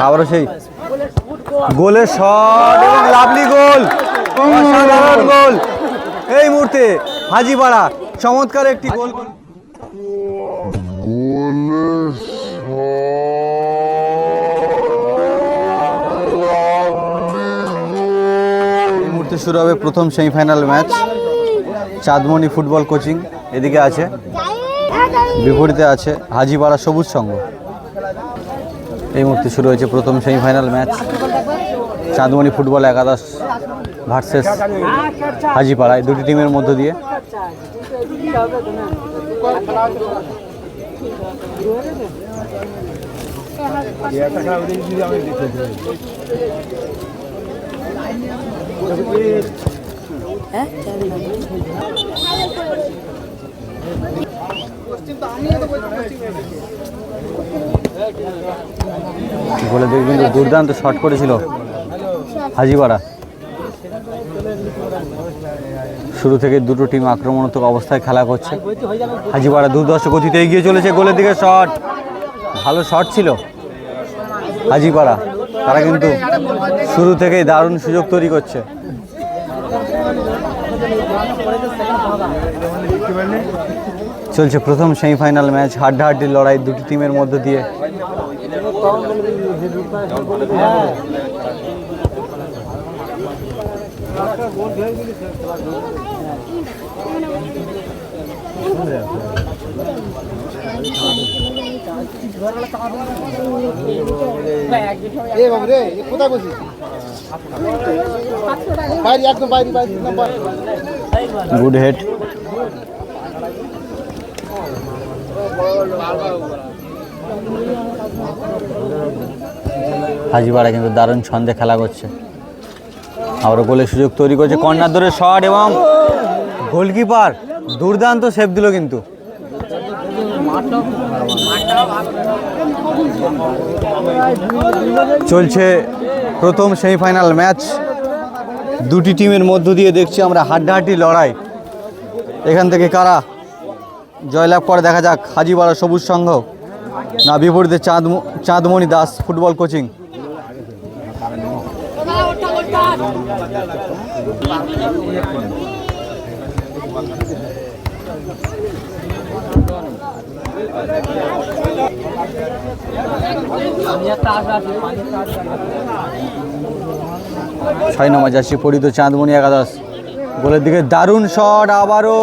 আবারও সেই গোলের শট এবং লাভলি গোল, অসাধারণ গোল এই মুহূর্তে হাজীপাড়া, চমৎকার একটি গোল। এই মুহূর্তে শুরু হবে প্রথম semifinal match. Chandmoni football coaching এদিকে আছে, বিপরীতে আছে হাজীপাড়া সবুজ সংঘ। এই মুহূর্তে শুরু হয়েছে প্রথম সেমিফাইনাল ম্যাচ, চাঁদমণি ফুটবল একাদশ ভার্সেস হাজীপাড়া, এই দুটি টিমের মধ্য দিয়ে। গোলে দেখে কিন্তু দুর্দান্ত শট করেছিল হাজীপাড়া। শুরু থেকে দুটো টিম আক্রমণাত্মক অবস্থায় খেলা করছে। হাজীপাড়া দুর্ধর্ষ গতিতে এগিয়ে চলেছে, গোলের দিকে শট, ভালো শট ছিল হাজীপাড়া। তারা কিন্তু শুরু থেকেই দারুণ সুযোগ তৈরি করছে। চলছে প্রথম সেমিফাইনাল ম্যাচ, হাড্ডাহাড্ডি লড়াই দুটি টিমের মধ্য দিয়ে। গুড হেড, হাজীপাড়া কিন্তু দারুণ ছন্দে খেলা করছে। আবার গোলের সুযোগ তৈরি করছে, কর্নার ধরে শট এবং গোলকিপার দুর্দান্ত সেভ দিল। কিন্তু চলছে প্রথম সেমিফাইনাল ম্যাচ, দুটি টিমের মধ্য দিয়ে দেখছি আমরা হাড্ডাহাড্ডি লড়াই। এখান থেকে কারা জয়লাভ করে দেখা যাক, হাজীপাড়া সবুজ সংঘ না বিপরীতে চাঁদমণি দাস ফুটবল কোচিং। ছয় নম্বর জার্সি পরিহিত চাঁদমণি একাদশ, গোলের দিকে দারুণ শট, আবারও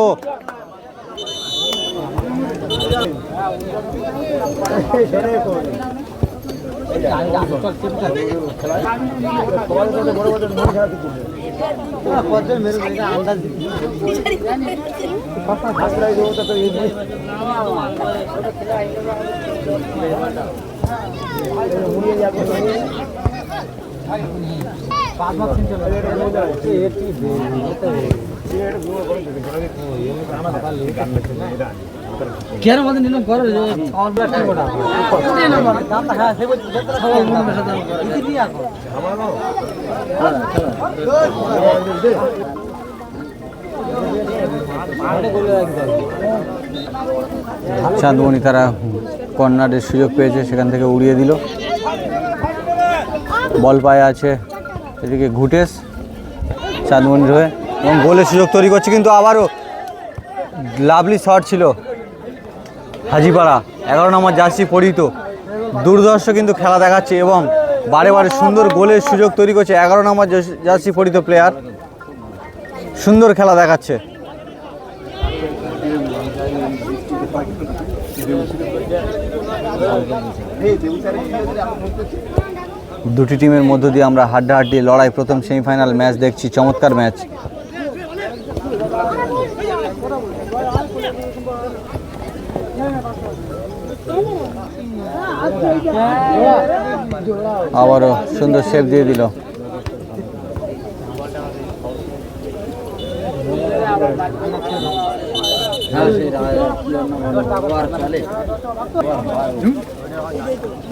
কেন মধ্যে নিলাম করে চাঁদমণি তারা কর্নারের সুযোগ পেয়েছে, সেখান থেকে উড়িয়ে দিল। বল পায়ে আছে এদিকে ঘুটেস চাঁদমণির হয়ে, এবং গোলের সুযোগ তৈরি করছে। কিন্তু আবারও লাভলি শট ছিল হাজীপাড়া, 11 নম্বর জার্সি পরিহিত, দুর্ধর্ষ কিন্তু খেলা দেখাচ্ছে এবং বারে বারে সুন্দর গোলের সুযোগ তৈরি করছে। 11 নম্বর জার্সি পরিহিত প্লেয়ার সুন্দর খেলা দেখাচ্ছে। দুটি টিমের মধ্য দিয়ে আমরা হাড্ডাহাড্ডি লড়াই প্রথম সেমিফাইনাল ম্যাচ দেখছি, চমৎকার ম্যাচ। আবারও সুন্দর সেভ দিয়ে দিল।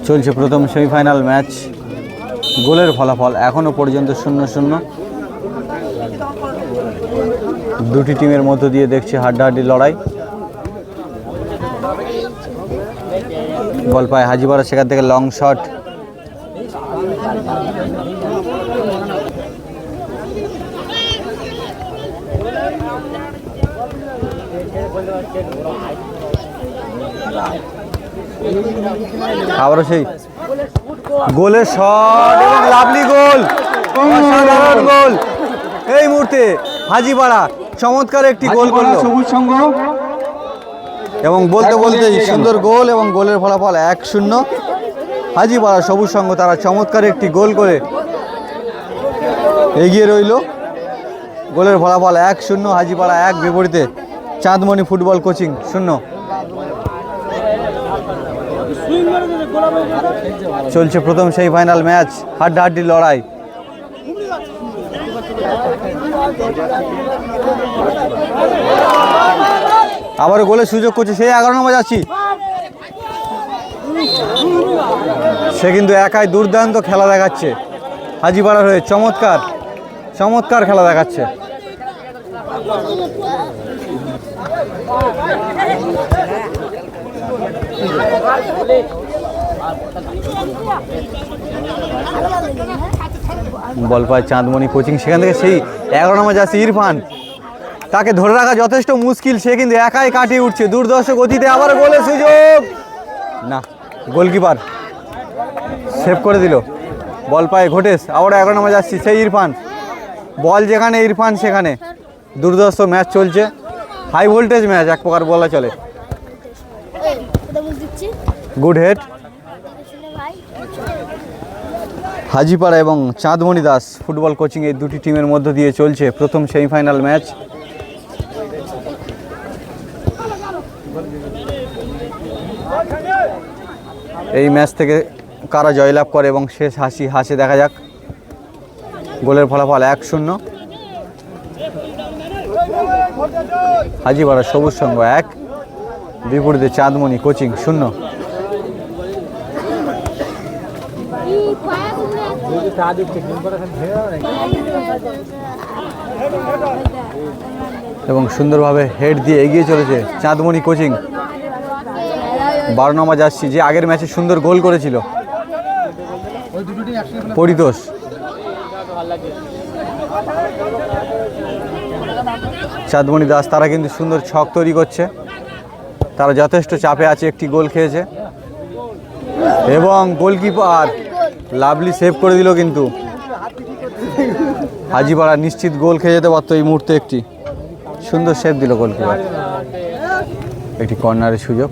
চলছে প্রথম সেমিফাইনাল ম্যাচ, গোলের ফলাফল এখনো পর্যন্ত 0-0। দুটি টিমের মধ্য দিয়ে দেখছি হাড্ডাহাড্ডি লড়াই। বল পায় হাজীপাড়া, সেখান থেকে লং শট আবারও সেই গোলের শট এবং লাভলি গোল, অসাধারণ গোল এই মুহূর্তে হাজিপাড়া চমৎকার একটি গোল করলো সবুজ সংঘ এবং বলতে বলতে সুন্দর গোল এবং গোলের ফলাফল 1-0 হাজিপাড়া সবুজ সংঘ তারা চমৎকার একটি গোল করে এগিয়ে রইল। গোলের ফলাফল 1-0 হাজিপাড়া 1 বিপরীতে চাঁদমণি ফুটবল কোচিং 0। চলছে প্রথম সেমিফাইনাল ম্যাচ, হাড্ডাহাড্ডি লড়াই। আবারও গোলের সুযোগ করছে সেই 11 নম্বর যাচ্ছি, সে কিন্তু একাই দুর্দান্ত খেলা দেখাচ্ছে হাজিপাড়ার হয়ে, চমৎকার চমৎকার খেলা দেখাচ্ছে। বল পায় চাঁদমণি কোচিং, সেখান থেকে সেই 11 নম্বর যাচ্ছে ইরফান, তাকে ধরে রাখা যথেষ্ট মুশকিল, সে কিন্তু একাই কাটিয়ে উঠছে দুর্ধর্ষ গতিতে। আবার গোলের সুযোগ না, গোলকিপার সেভ করে দিল। বল পায় ঘটেশ, আবার 11 নম্বর যাচ্ছি সেই ইরফান, বল যেখানে ইরফান সেখানে। দুর্ধর্ষ ম্যাচ চলছে, হাই ভোল্টেজ ম্যাচ এক প্রকার বলা চলে। Good head. হাজিপাড়া এবং চাঁদমণি দাস ফুটবল কোচিং এই দুটি টিমের মধ্য দিয়ে চলছে প্রথম সেমিফাইনাল ম্যাচ। এই ম্যাচ থেকে কারা জয়লাভ করে এবং শেষ হাসি হাসে দেখা যাক। গোলের ফলাফল 1-0 হাজিপাড়া সবুজ সংঘ 1 বিপরীতে চাঁদমণি কোচিং 0। এবং সুন্দরভাবে হেড দিয়ে এগিয়ে চলেছে চাঁদমণি কোচিং। 12 নম্বর যাচ্ছি, যে আগের ম্যাচে সুন্দর গোল করেছিল পরিতোষ। চাঁদমণি দাস তারা কিন্তু সুন্দর ছক তৈরি করছে, তারা যথেষ্ট চাপে আছে, একটি গোল খেয়েছে এবং গোলকিপার লাভলি সেভ করে দিল। কিন্তু হাজিপাড়া নিশ্চিত গোল খেয়ে যেতে পারতো এই মুহূর্তে, একটি সুন্দর সেভ দিল গোলকিপার। একটি কর্নারের সুযোগ।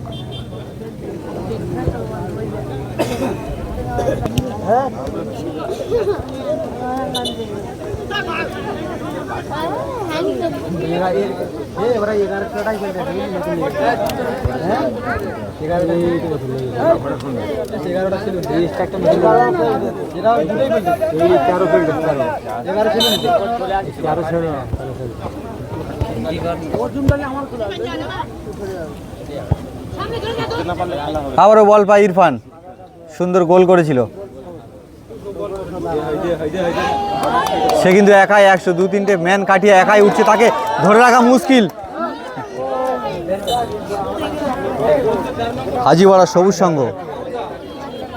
আবারও বল পায় ইরফান, সুন্দর গোল করেছিল। সে কিন্তু একাই 100-2-3টে ম্যান কাটিয়ে একাই উঠছে, তাকে ধরে রাখা মুশকিল। হাজিপাড়া সবুজ সংঘ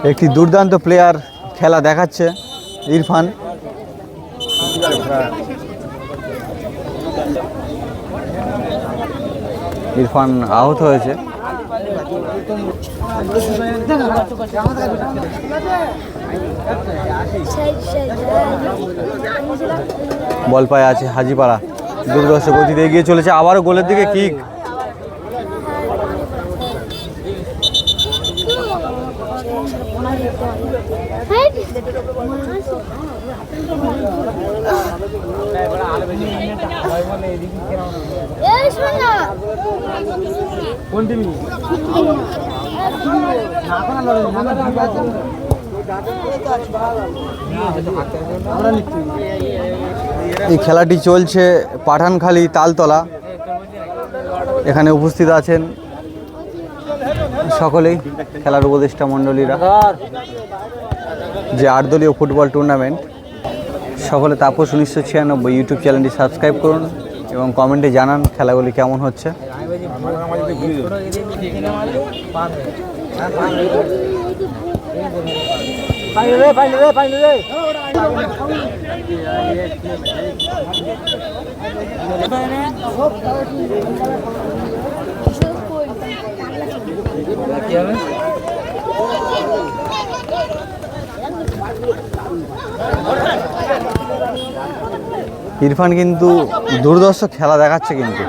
একটি দুর্দান্ত প্লেয়ার খেলা দেখাচ্ছে ইরফান। ইরফান আহত হয়েছে। বল পায়ে আছে হাজিপাড়া, দুর্ধর্ষ গতিতে এগিয়ে চলেছে, আবারও গোলের দিকে কিক। এই খেলাটি চলছে পাঠানখালী তালতলা। এখানে উপস্থিত আছেন সকলেই খেলার উপদেষ্টা মণ্ডলীরা। যে 8 দলীয় ফুটবল টুর্নামেন্ট, সকলে তাপস 1996 ইউটিউব চ্যানেলটি সাবস্ক্রাইব করুন এবং কমেন্টে জানান খেলাগুলি কেমন হচ্ছে। ইরফান কিন্তু দুর্ধর্ষ খেলা দেখাচ্ছে কিন্তু,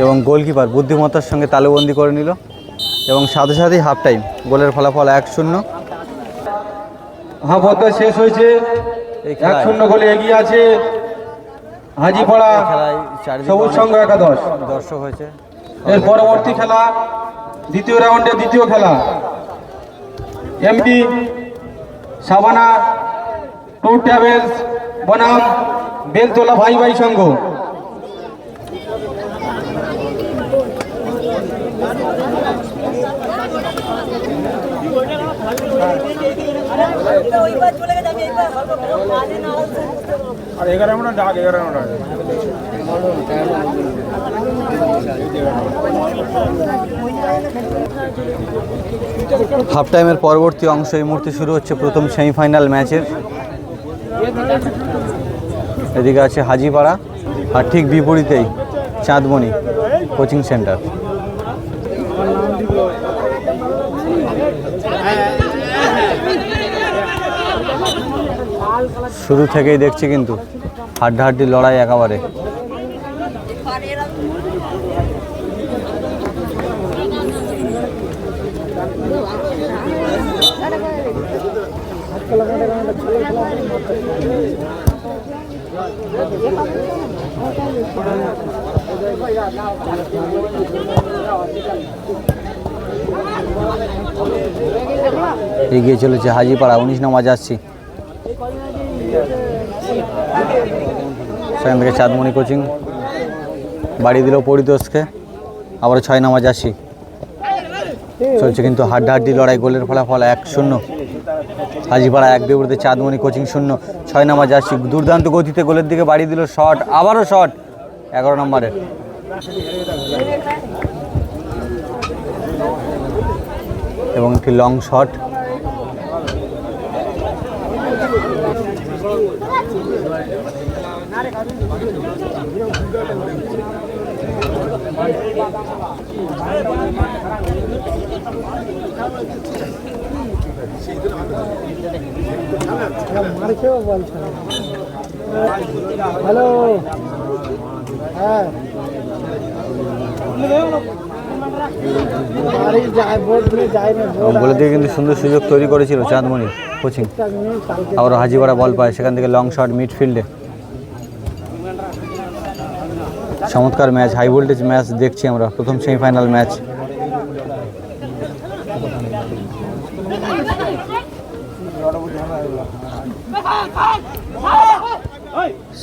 এবং গোলকিপার বুদ্ধিমত্তার সঙ্গে তালুবন্দি করে নিল এবং সাথে সাথেই হাফ টাইম গোলের ফলাফল 1-0। হাফ অর্ধ শেষ হয়েছে, এই খেলায় 1-0 গোলে এগিয়ে আছে হাজিপাড়া খেলায় চারিদিকে সবুজ সংঘ একাদশ। দর্শক হয়েছে। এর পরবর্তী খেলা দ্বিতীয় রাউন্ডে দ্বিতীয় খেলা এমডি সাবানা ট্যুর ট্রাভেলস বনাম বেলতলা ভাই ভাই সংঘ। হাফ টাইমের পরবর্তী অংশ এই মুহূর্তে শুরু হচ্ছে প্রথম সেমিফাইনাল ম্যাচের। এদিকে আছে হাজিপাড়া আর ঠিক বিপরীতেই চাঁদমণি কোচিং সেন্টার। শুরু থেকেই দেখছি কিন্তু হাড্ডাহাড্ডি লড়াই একেবারে। এগিয়ে চলেছে হাজিপাড়া, 19 নম্বর যাচ্ছি। সেখান থেকে চাঁদমণি কোচিং বাড়ি দিল পরিতোষকে, আবার 6 নম্বর যাচ্ছি। চলছে কিন্তু হাড্ডাহাড্ডি লড়াই, গোলের ফলাফল 1-0 হাজিপাড়া 1 বিপরীতে চাঁদমণি কোচিং 0। 6 নম্বর যাচ্ছি দুর্দান্ত গতিতে গোলের দিকে বাড়ি দিল, শট, আবারও শট 11 নম্বরের। এবং একটি লং শট। হ্যালো, হ্যাঁ বলে দিয়ে কিন্তু সুন্দর সুযোগ তৈরি করেছিল চাঁদমণি কোচিং। আবার হাজিপাড়া বল পায়, সেখান থেকে লং শট মিডফিল্ডে। চমৎকার ম্যাচ, হাই ভোল্টেজ ম্যাচ দেখছি আমরা, প্রথম সেমিফাইনাল ম্যাচ।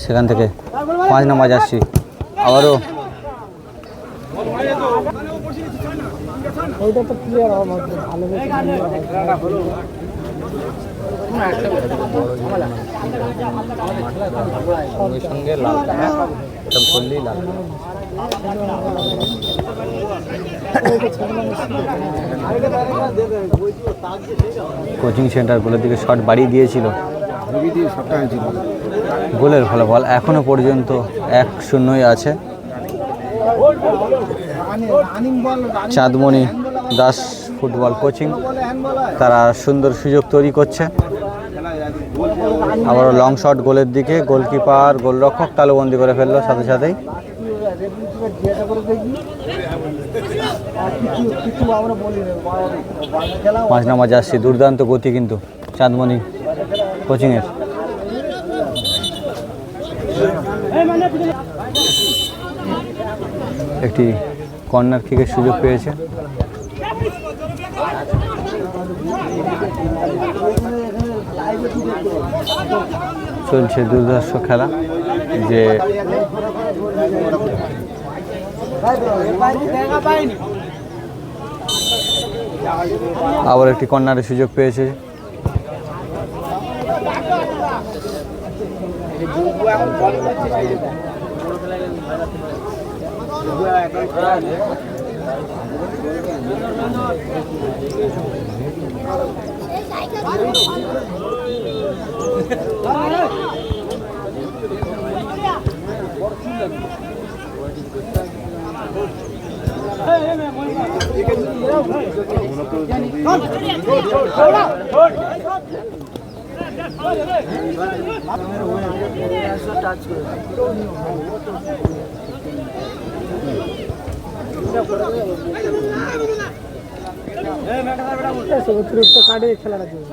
সেখান থেকে 5 নম্বর যাচ্ছি, আবারও ওইটা তো ক্লিয়ার হবে ভালো সঙ্গে লাল করলেই লাল। কোচিং সেন্টার গোলের দিকে শট বাড়িয়ে দিয়েছিল, গোলের ফলাফল এখনো পর্যন্ত 1-0 আছে। চাঁদমণি দাস ফুটবল কোচিং তারা সুন্দর সুযোগ তৈরি করছে, আবারও লং শট গোলের দিকে, গোলকিপার গোলরক্ষক তালুবন্দি করে ফেললো সাথে সাথেই। 5 নম্বর যাচ্ছি, দুর্দান্ত গতি কিন্তু চাঁদমণি কোচিংয়ের। একটি কর্নার কিকের সুযোগ পেয়েছে। চলছে দুর্ধর্ষ খেলা, যে আবার একটি কর্নারের সুযোগ পেয়েছে। অতিরিক্ত কাটে খেলাটা দিয়ে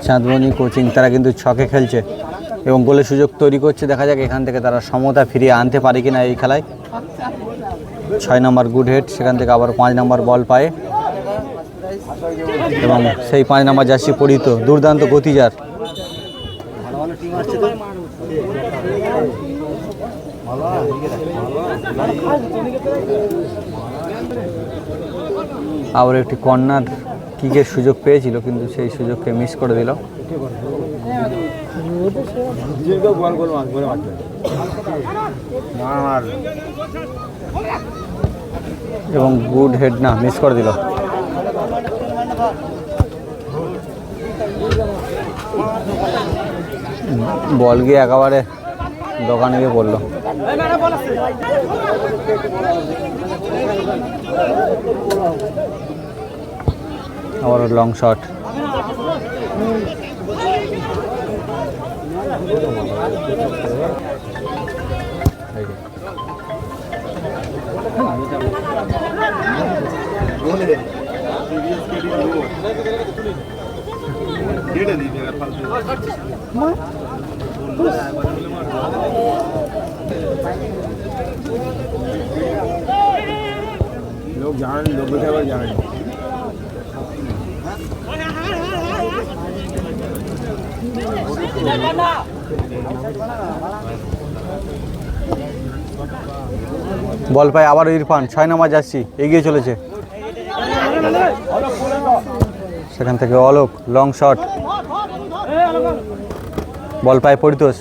চাঁদমণি কোচিং তারা কিন্তু ছকে খেলছে এবং গোলের সুযোগ তৈরি করছে। দেখা যাক এখান থেকে তারা সমতা ফিরিয়ে আনতে পারে কিনা এই খেলায়। 6 নম্বর গুড হেড, সেখান থেকে আবার 5 নম্বর বল পায় এবং সেই 5 নম্বর জার্সি পরিহিত দুর্দান্ত গতিজার আবার একটি কর্নার কিকের সুযোগ পেয়েছিল, কিন্তু সেই সুযোগকে মিস করে দিল। এবং গুড হেড না, মিস করে দিল। বল গিয়ে একেবারে দোকানে গিয়ে পড়লো। আবার লং শট, लोग जान लोग जान বল পায় আবার ইরফান, 6 নম্বর জার্সি এগিয়ে চলেছে। সেখান থেকে অলোক, লং শট, বল পায় পরিতোষ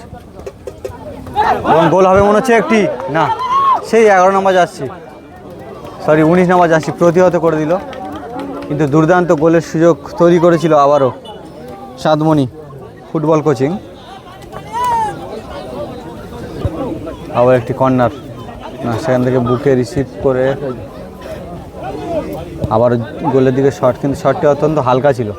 এবং গোল হবে মনে হচ্ছে একটি, না সেই 11 নম্বর জার্সি, সরি 19 নম্বর জার্সি প্রতিহত করে দিল। কিন্তু দুর্দান্ত গোলের সুযোগ তৈরি করেছিল আবারও চাঁদমণি ফুটবল কোচিং। আবার একটি কর্নার, না সেখান থেকে বুকে রিসিভ করে আবার গোলের দিকে শট, কিন্তু শটটি অত্যন্ত হালকা ছিল।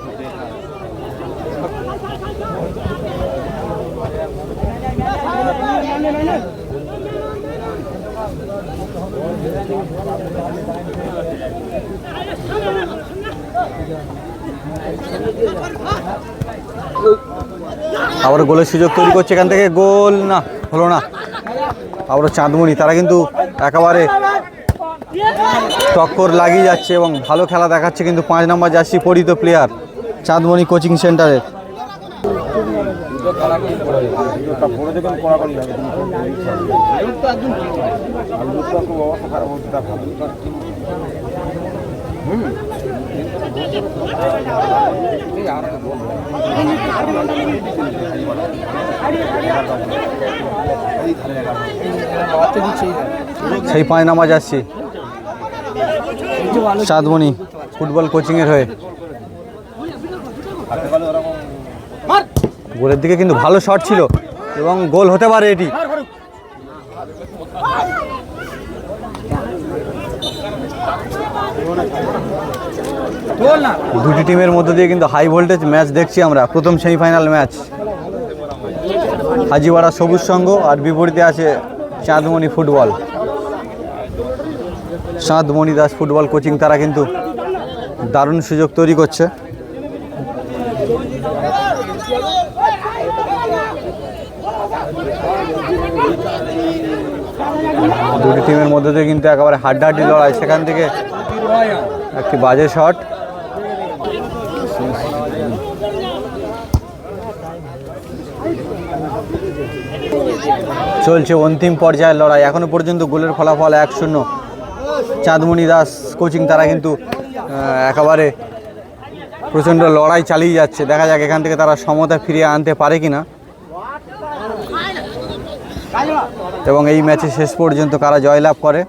আবার গোলের সুযোগ তৈরি করছে, এখান থেকে গোল না হলো না। আবার চাঁদমণি তারা কিন্তু একেবারে টক্কর লাগিয়ে যাচ্ছে এবং ভালো খেলা দেখাচ্ছে কিন্তু 5 নম্বর জার্সি পরিহিত প্লেয়ার চাঁদমণি কোচিং সেন্টারের। সেই 5 নম্বর জার্সি চাঁদমণি ফুটবল কোচিংয়ের হয়ে। গোলের দিকে কিন্তু ভালো শট ছিল এবং গোল হতে পারে এটি। দুটি টিমের মধ্যে দিয়ে কিন্তু হাই ভোল্টেজ ম্যাচ দেখছি আমরা। প্রথম সেমিফাইনাল ম্যাচ, হাজিপাড়া সবুজ সংঘ আর বিপরীতে আছে Chandmoni football. Chandmoni Das football coaching তারা কিন্তু দারুণ সুযোগ তৈরি করছে। দুটি টিমের মধ্যে দিয়ে কিন্তু একেবারে হাড্ডাহাড্ডি লড়াই, সেখান থেকে একটি বাজে শট। চলছে অন্তিম পর্যায়ের লড়াই, এখনো পর্যন্ত গোলের ফলাফল 1-0। চাঁদমণি দাস কোচিং তারা কিন্তু একেবারে প্রচণ্ড লড়াই চালিয়ে যাচ্ছে। দেখা যাক এখান থেকে তারা সমতা ফিরিয়ে আনতে পারে কিনা। এবং এই ম্যাচে শেষ পর্যন্ত কারা জয়লাভ করে।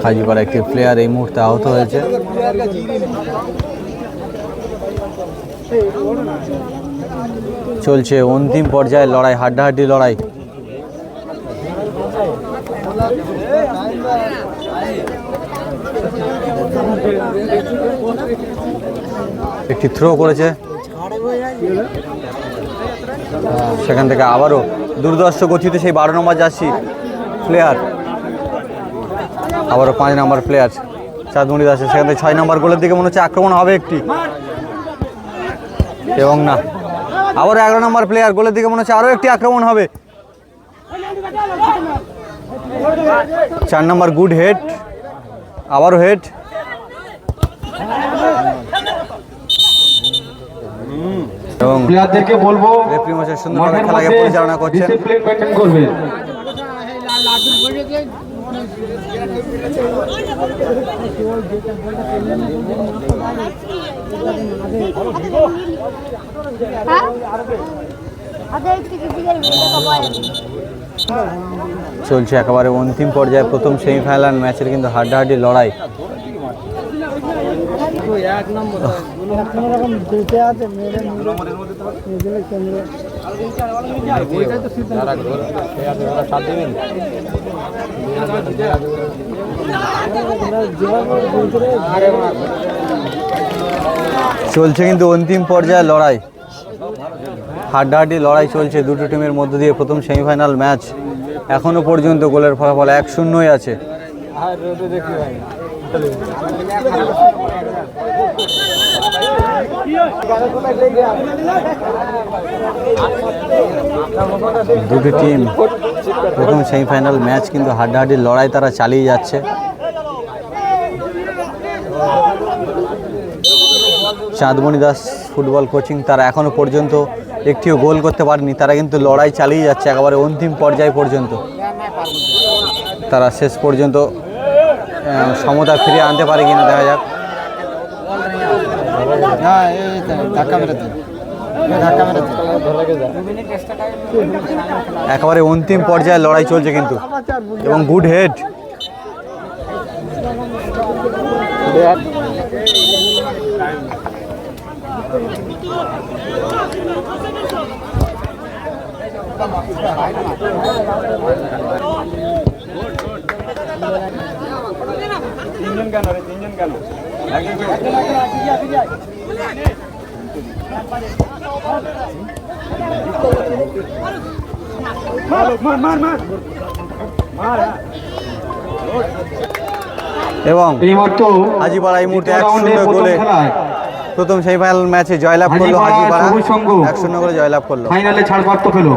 হাজিপাড়া একটি প্লেয়ার এই মুহূর্তে আহত হয়েছে। চলছে অন্তিম পর্যায়ের লড়াই, হাড্ডাহাড্ডি লড়াই। একটি থ্রো করেছে, সেখান থেকে আবারও দুর্দর্শ গতিতে সেই 12 নম্বর জার্সি প্লেয়ার, আবারও 5 নম্বর প্লেয়ার চাঁদমণি দাসের, সেখান থেকে 6 নম্বর গোলের দিকে মনে হচ্ছে আক্রমণ হবে একটি, এবং না, আবারও 11 নম্বর প্লেয়ার গোলের দিকে মনে হচ্ছে আরও একটি আক্রমণ হবে। 4 নম্বর গুড হেড, আবারও হেড, এবং প্লেয়ারদেরকে বলবো রেফারি মশাই সুন্দরভাবে খেলাকে পরিচালনা করছেন। ডিসিপ্লিন মেইনটেইন করবে। চলছে একেবারে অন্তিম পর্যায়ে প্রথম সেমিফাইনাল ম্যাচের কিন্তু হাড্ডাহাড্ডি লড়াই। চলছে কিন্তু অন্তিম পর্যায়ে লড়াই, হাড্ডাহাড্ডি লড়াই চলছে দুটো টিমের মধ্য দিয়ে। প্রথম সেমিফাইনাল ম্যাচ, এখনো পর্যন্ত গোলের ফলাফল 1-0 আছে। দুটি টিম প্রথম সেমিফাইনাল ম্যাচ কিন্তু হাড্ডাহাড্ডি লড়াই তারা চালিয়ে যাচ্ছে। চাঁদমণি দাস ফুটবল কোচিং তারা এখনো পর্যন্ত একটিও গোল করতে পারেনি, তারা কিন্তু লড়াই চালিয়ে যাচ্ছে একেবারে অন্তিম পর্যায় পর্যন্ত। তারা শেষ পর্যন্ত সমতা ফিরিয়ে আনতে পারে কিনা দেখা যাক। একেবারে অন্তিম পর্যায়ে লড়াই চলছে কিন্তু, এবং গুড হেড, এবং হাজিপাড়া এই মুহূর্তে 1-0 গোলে প্রথম সেমিফাইনাল ম্যাচে জয়লাভ করলো। হাজিপাড়া 1-0 গোলে জয়লাভ করলো। ফাইনালে ছাড়পত্র পেল।